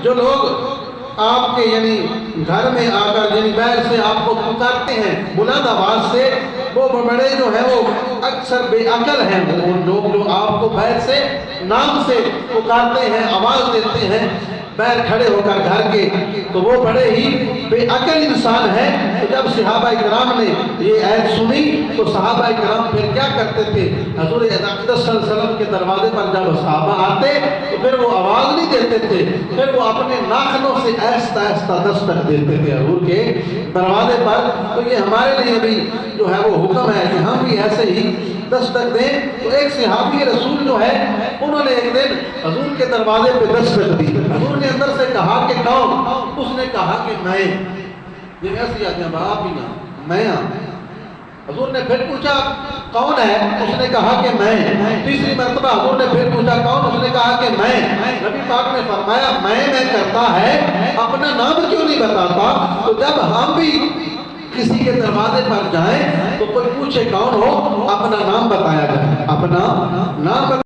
جو لوگ آپ کے یعنی گھر میں آ کر یعنی بیر سے آپ کو پکارتے ہیں بلند آواز سے، وہ بڑے جو ہیں وہ اکثر بے عقل ہیں۔ وہ لوگ جو آپ کو بیر سے نام سے پکارتے ہیں، آواز دیتے ہیں بیر کھڑے ہو کر گھر کے، تو وہ بڑے ہی بے عقل انسان ہے۔ تو جب صحابہ کرام نے یہ آیت سنی تو صحابہ کرام پھر کیا کرتے تھے؟ حضور اقدس صلی اللہ علیہ وسلم کے دروازے پر جب صحابہ آتے تو پھر وہ آواز نہیں دیتے تھے، پھر وہ اپنے ناخنوں سے آہستہ آہستہ دستک دیتے تھے حضور کے دروازے پر۔ تو یہ ہمارے لیے بھی جو ہے وہ حکم ہے کہ ہم بھی ایسے ہی دستک دیں۔ تو ایک صحابی رسول جو ہے انہوں نے ایک دن حضور کے دروازے پہ دستک دی۔ حضور نے اندر سے کہا کہ کون؟ اس نے کہا کہ میں۔ یہ ایسی آتے ہیں باپ ہی نا میں ہاں۔ حضور نے پھر پوچھا کون ہے؟ اس نے کہا کہ میں۔ تیسری مرتبہ حضور نے پھر پوچھا کون؟ اس نے کہا کہ میں۔ نبی پاک نے فرمایا میں کرتا ہے اپنا نام کیوں نہیں بتاتا؟ تو جب ہم بھی کسی کے دروازے پر جائیں تو کوئی پوچھے کون ہو، اپنا نام بتایا جائے، اپنا نام